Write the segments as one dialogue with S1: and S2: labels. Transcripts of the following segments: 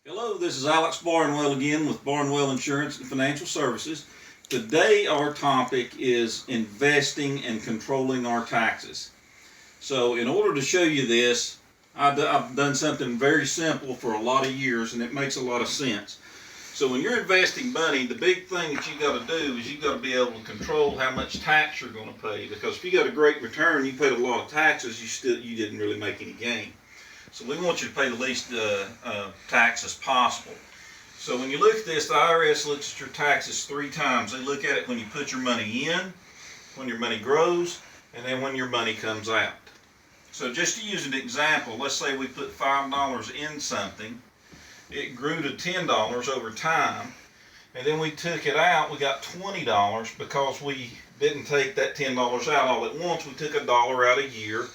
S1: Hello, this is Alex Barnwell again with Barnwell Insurance and Financial Services. Today our topic is investing and controlling our taxes. So in order to show you this, I've done something very simple for a lot of years and it makes a lot of sense. So when you're investing money, the big thing that you got to do is you got to be able to control how much tax you're going to pay, because if you got a great return, you paid a lot of taxes, you didn't really make any gain. So we want you to pay the least tax as possible. So when you look at this, the IRS looks at your taxes 3 times. They look at it when you put your money in, when your money grows, and then when your money comes out. So just to use an example, let's say we put $5 in something. It grew to $10 over time, and then we took it out, we got $20 because we didn't take that $10 out all at once. We took $1 out a year,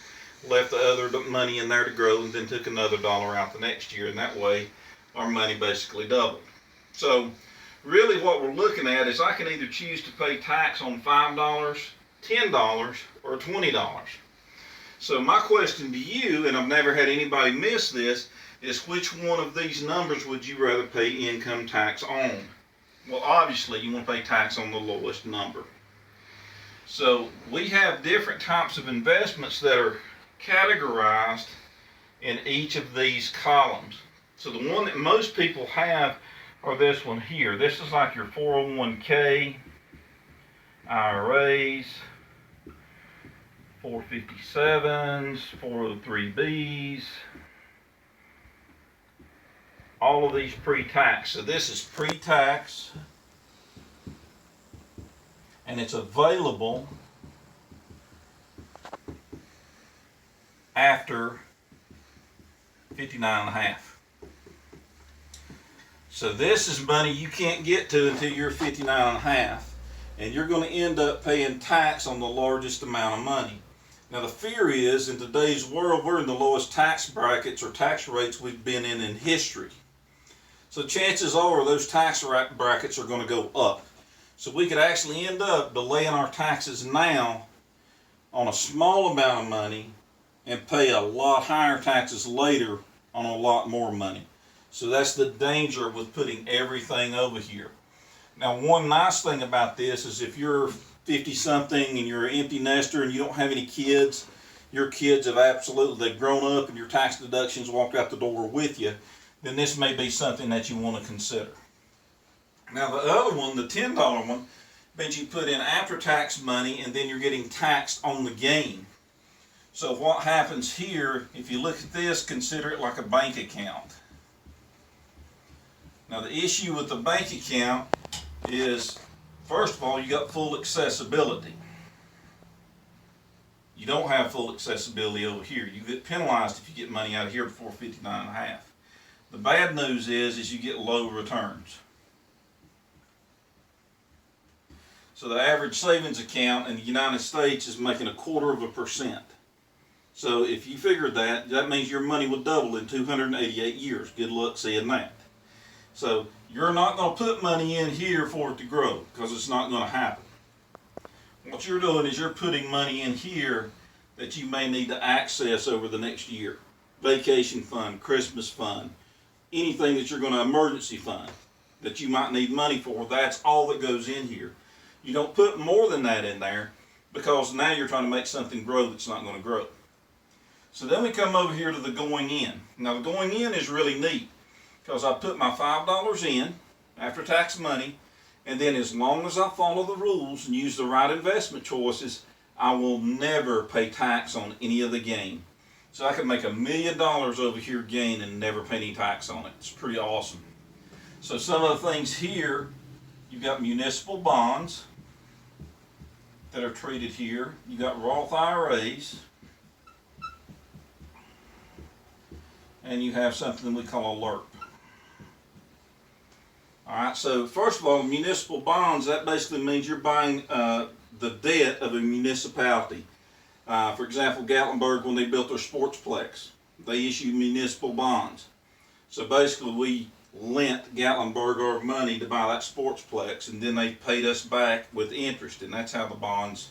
S1: left the other money in there to grow, and then took another $1 out the next year, and that way our money basically doubled. So really what we're looking at is I can either choose to pay tax on $5, $10, or $20. So my question to you, and I've never had anybody miss this, is which one of these numbers would you rather pay income tax on? Well, obviously you want to pay tax on the lowest number. So we have different types of investments that are categorized in each of these columns. So the one that most people have are this one here. This is like your 401k, IRAs, 457s, 403bs, all of these pre-tax. So this is pre-tax, and it's available after 59.5. So this is money you can't get to until you're 59.5, and you're going to end up paying tax on the largest amount of money. Now the fear is, in today's world, we're in the lowest tax brackets or tax rates we've been in history. So chances are those tax brackets are going to go up. So we could actually end up delaying our taxes now on a small amount of money and pay a lot higher taxes later on a lot more money. So that's the danger with putting everything over here. Now one nice thing about this is if you're 50 something and you're an empty nester and you don't have any kids, your kids have they've grown up and your tax deductions walked out the door with you, then this may be something that you want to consider. Now the other one, the $10 one, means you put in after-tax money and then you're getting taxed on the gain. So what happens here, if you look at this, consider it like a bank account. Now the issue with the bank account is, first of all, you got full accessibility. You don't have full accessibility over here. You get penalized if you get money out of here before 59.5. The bad news is you get low returns. So the average savings account in the United States is making 0.25%. So if you figured that, that means your money would double in 288 years. Good luck seeing that. So you're not going to put money in here for it to grow, because it's not going to happen. What you're doing is you're putting money in here that you may need to access over the next year. Vacation fund, Christmas fund, anything that you're going to emergency fund that you might need money for, that's all that goes in here. You don't put more than that in there, because now you're trying to make something grow that's not going to grow. So then we come over here to the going in. Now the going in is really neat, because I put my $5 in, after tax money, and then as long as I follow the rules and use the right investment choices, I will never pay tax on any of the gain. So I can make $1 million over here gain and never pay any tax on it. It's pretty awesome. So some of the things here, you've got municipal bonds that are treated here. You got Roth IRAs. And you have something we call a LERP. Alright, so first of all, municipal bonds, that basically means you're buying the debt of a municipality. For example, Gatlinburg, when they built their sportsplex, they issued municipal bonds. So basically we lent Gatlinburg our money to buy that sportsplex, and then they paid us back with interest, and that's how the bonds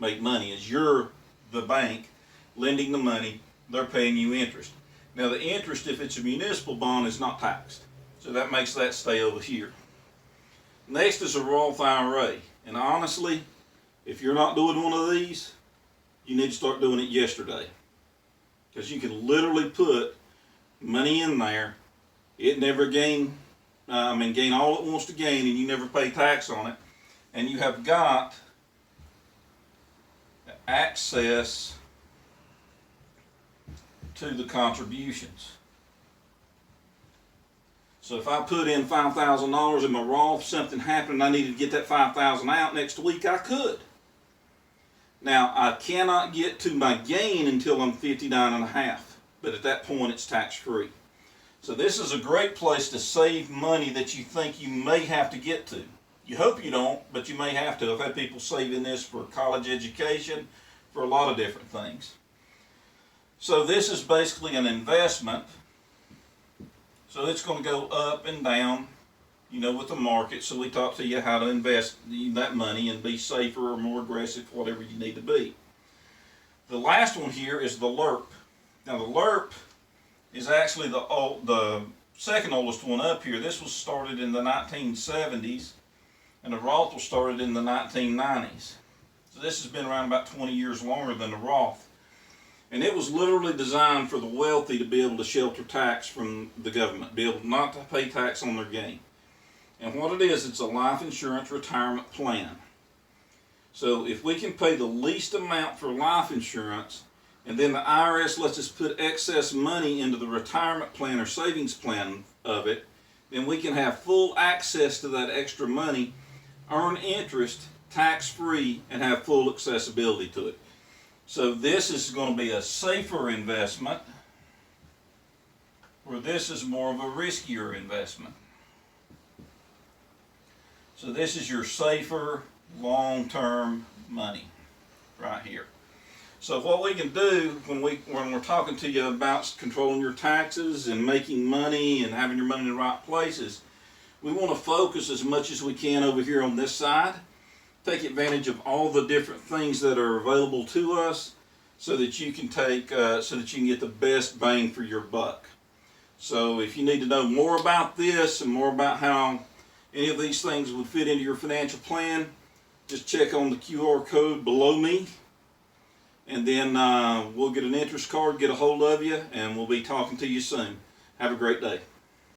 S1: make money, is you're the bank lending the money, they're paying you interest. Now the interest, if it's a municipal bond, is not taxed. So that makes that stay over here. Next is a Roth IRA. And honestly, if you're not doing one of these, you need to start doing it yesterday. Because you can literally put money in there, it never gain all it wants to gain, and you never pay tax on it. And you have got access to the contributions. So if I put in $5,000 in my Roth, something happened and I needed to get that $5,000 out next week, I could. Now, I cannot get to my gain until I'm 59.5, but at that point it's tax-free. So this is a great place to save money that you think you may have to get to. You hope you don't, but you may have to. I've had people saving this for college education, for a lot of different things. So this is basically an investment. So it's going to go up and down, with the market. So we talk to you how to invest that money and be safer or more aggressive, whatever you need to be. The last one here is the LERP. Now the LERP is actually the second oldest one up here. This was started in the 1970s, and the Roth was started in the 1990s. So this has been around about 20 years longer than the Roth. And it was literally designed for the wealthy to be able to shelter tax from the government, be able not to pay tax on their gain. And what it is, it's a life insurance retirement plan. So if we can pay the least amount for life insurance, and then the IRS lets us put excess money into the retirement plan or savings plan of it, then we can have full access to that extra money, earn interest, tax-free, and have full accessibility to it. So this is going to be a safer investment, where this is more of a riskier investment. So this is your safer, long-term money right here. So what we can do when we're talking to you about controlling your taxes and making money and having your money in the right places, we want to focus as much as we can over here on this side. Take advantage of all the different things that are available to us, so that you can get the best bang for your buck. So if you need to know more about this and more about how any of these things would fit into your financial plan, just check on the QR code below me, and then we'll get an interest card, get a hold of you, and we'll be talking to you soon. Have a great day.